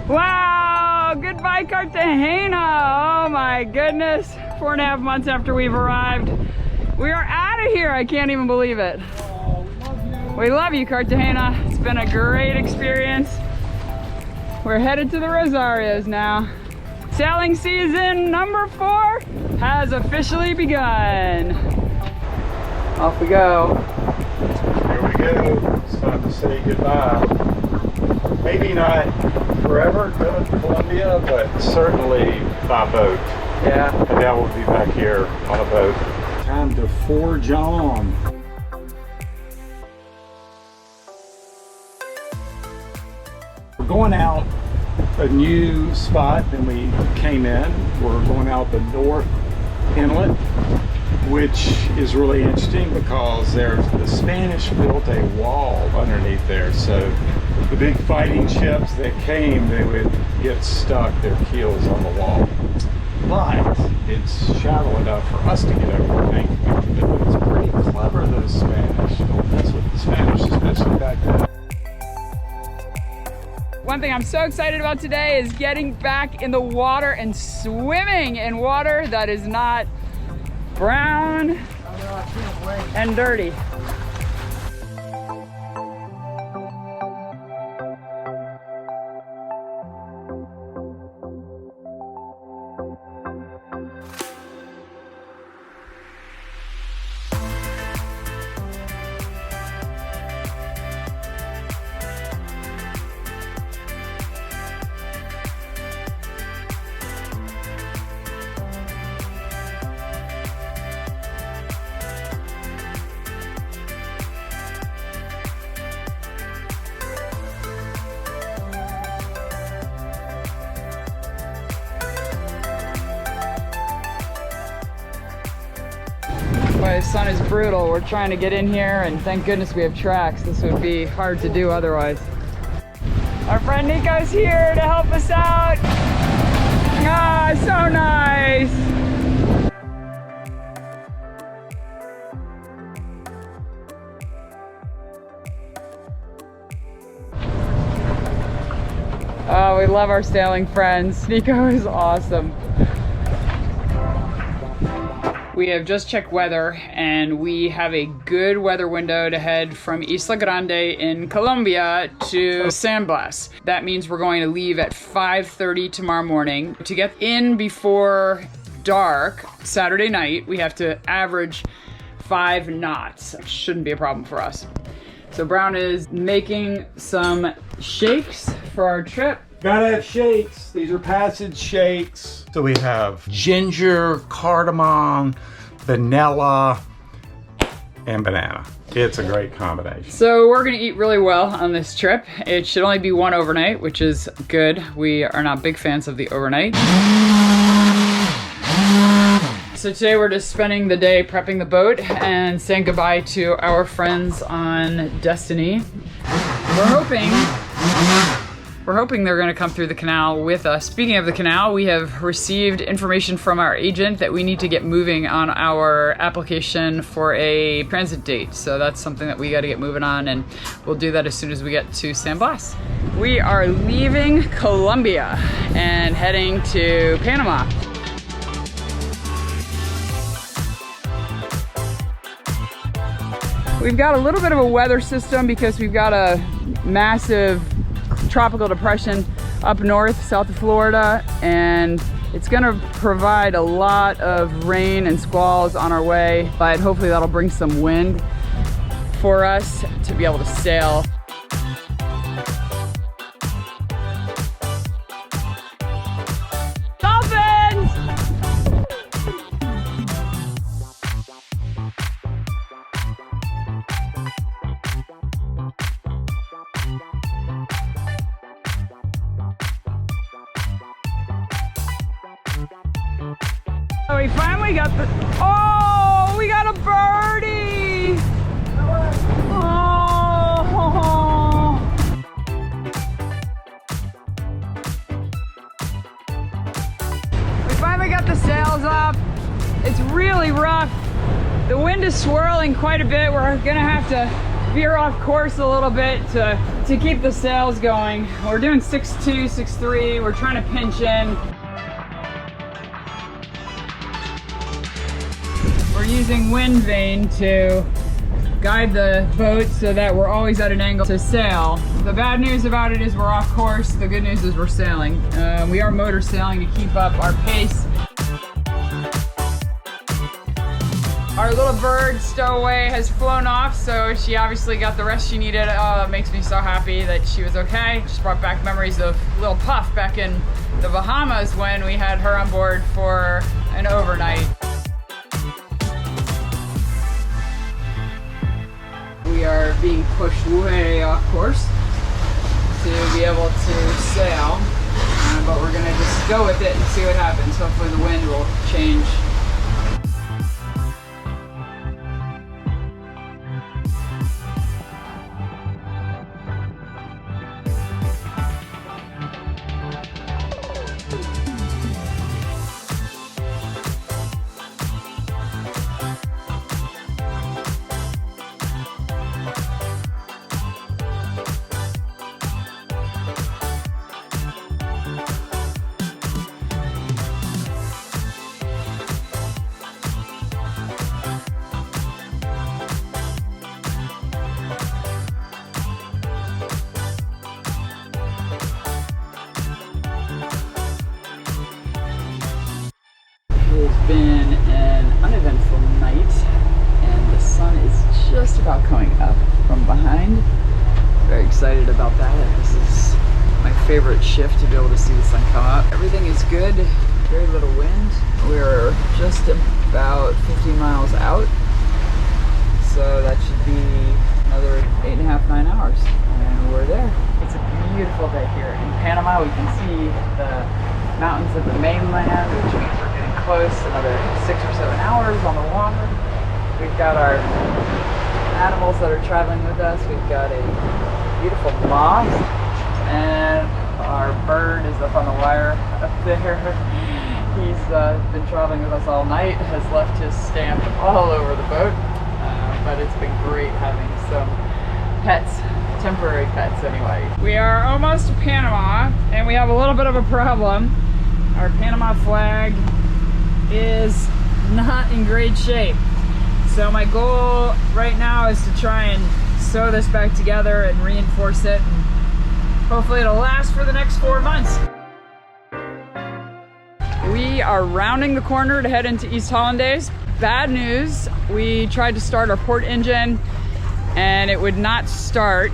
Wow, goodbye Cartagena. Oh my goodness. 4.5 months after we've arrived. We are out of here. I can't even believe it. We love you, Cartagena. It's been a great experience. We're headed to the Rosarios now. Sailing season number 4 has officially begun. Off we go. Here we go. It's time to say goodbye. Maybe not forever to Colombia, but certainly by boat. Yeah. And now we'll be back here on a boat. Time to forge on. We're going out a new spot than we came in. We're going out the North Inlet, which is really interesting because the Spanish built a wall underneath there. So the big fighting ships that came, they would get stuck, their keels on the wall. But it's shallow enough for us to get over, thankfully. But it's pretty clever, those Spanish. Don't mess with the Spanish, especially back then. One thing I'm so excited about today is getting back in the water and swimming in water that is not brown and dirty. The sun is brutal. We're trying to get in here, and thank goodness we have tracks. This would be hard to do otherwise. Our friend Nico's here to help us out. Ah, so nice. Oh, we love our sailing friends. Nico is awesome. We have just checked weather, and we have a good weather window to head from Isla Grande in Colombia to San Blas. That means we're going to leave at 5:30 tomorrow morning. To get in before dark Saturday night, we have to average 5 knots. Shouldn't be a problem for us. So Brown is making some shakes for our trip. Gotta have shakes. These are passage shakes. So we have ginger, cardamom, vanilla, and banana. It's a great combination. So we're gonna eat really well on this trip. It should only be one overnight, which is good. We are not big fans of the overnight. So today we're just spending the day prepping the boat and saying goodbye to our friends on Destiny. We're hoping they're gonna come through the canal with us. Speaking of the canal, we have received information from our agent that we need to get moving on our application for a transit date. So that's something that we gotta get moving on, and we'll do that as soon as we get to San Blas. We are leaving Colombia and heading to Panama. We've got a little bit of a weather system because we've got a massive tropical depression up north, south of Florida, and it's gonna provide a lot of rain and squalls on our way, but hopefully that'll bring some wind for us to be able to sail. Dolphins! So we finally got we got a birdie! Oh! We finally got the sails up. It's really rough. The wind is swirling quite a bit. We're gonna have to veer off course a little bit to to keep the sails going. We're doing 6'2", 6'3". We're trying to pinch in. We're using wind vane to guide the boat so that we're always at an angle to sail. The bad news about it is we're off course. The good news is we're sailing. We are motor sailing to keep up our pace. Our little bird stowaway has flown off, so she obviously got the rest she needed. It makes me so happy that she was okay. Just brought back memories of little Puff back in the Bahamas when we had her on board for an overnight. We are being pushed way off course to be able to sail, but we're gonna just go with it and see what happens. Hopefully the wind will change. It's been an uneventful night, and the sun is just about coming up from behind. Very excited about that. This is my favorite shift, to be able to see the sun come up. Everything is good, very little wind. We're just about 50 miles out, so that should be another 8.5, 9 hours, and we're there. It's a beautiful day here in Panama. We can see the mountains of the mainland, which means we're getting close, another 6 or 7 hours on the water. We've got our animals that are traveling with us. We've got a beautiful moth, and our bird is up on the wire up there. He's been traveling with us all night, has left his stamp all over the boat, but it's been great having some pets, temporary pets anyway. We are almost to Panama, and we have a little bit of a problem. Our Panama flag is not in great shape. So my goal right now is to try and sew this back together and reinforce it, and hopefully it'll last for the next 4 months. We are rounding the corner to head into East Hollandaise. Bad news, we tried to start our port engine and it would not start.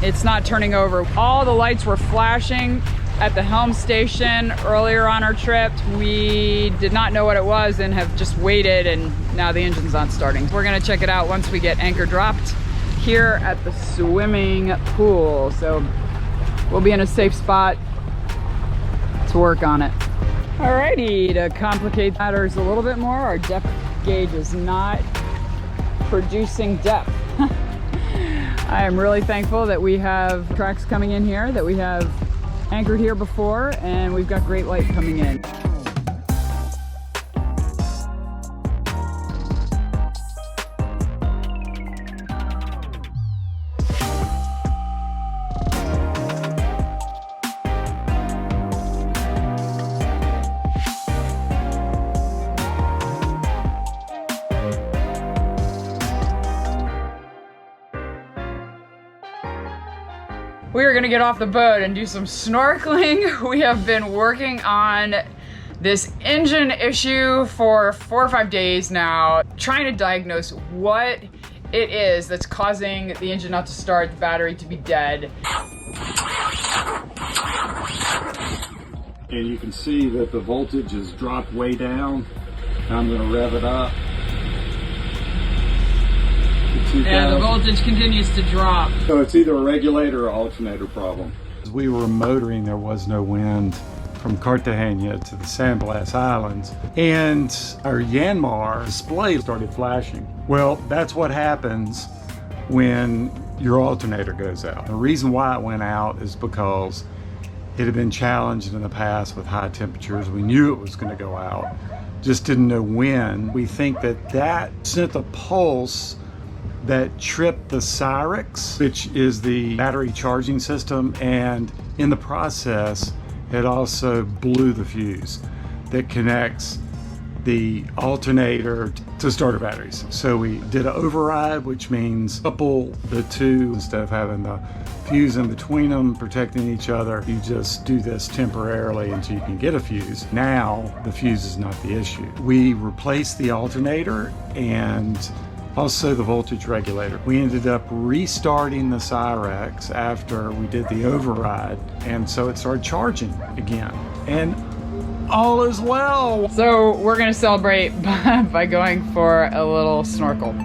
It's not turning over. All the lights were flashing at the helm station earlier on our trip. We did not know what it was and have just waited, and now the engine's not starting. We're gonna check it out once we get anchor dropped here at the swimming pool. So we'll be in a safe spot to work on it. Alrighty, to complicate matters a little bit more, our depth gauge is not producing depth. I am really thankful that we have tracks coming in here, that we have anchored here before, and we've got great light coming in. We are gonna get off the boat and do some snorkeling. We have been working on this engine issue for 4 or 5 days now, trying to diagnose what it is that's causing the engine not to start, the battery to be dead. And you can see that the voltage has dropped way down. I'm gonna rev it up. And the voltage continues to drop. So it's either a regulator or alternator problem. As we were motoring, there was no wind from Cartagena to the Sandblast Islands, and our Yanmar display started flashing. Well, that's what happens when your alternator goes out. The reason why it went out is because it had been challenged in the past with high temperatures. We knew it was going to go out, just didn't know when. We think that that sent a pulse that tripped the Cyrex, which is the battery charging system, and in the process, it also blew the fuse that connects the alternator to starter batteries. So we did an override, which means couple the two instead of having the fuse in between them, protecting each other. You just do this temporarily until you can get a fuse. Now, the fuse is not the issue. We replaced the alternator and also the voltage regulator. We ended up restarting the Cyrex after we did the override, and so it started charging again. And all is well. So we're gonna celebrate by going for a little snorkel.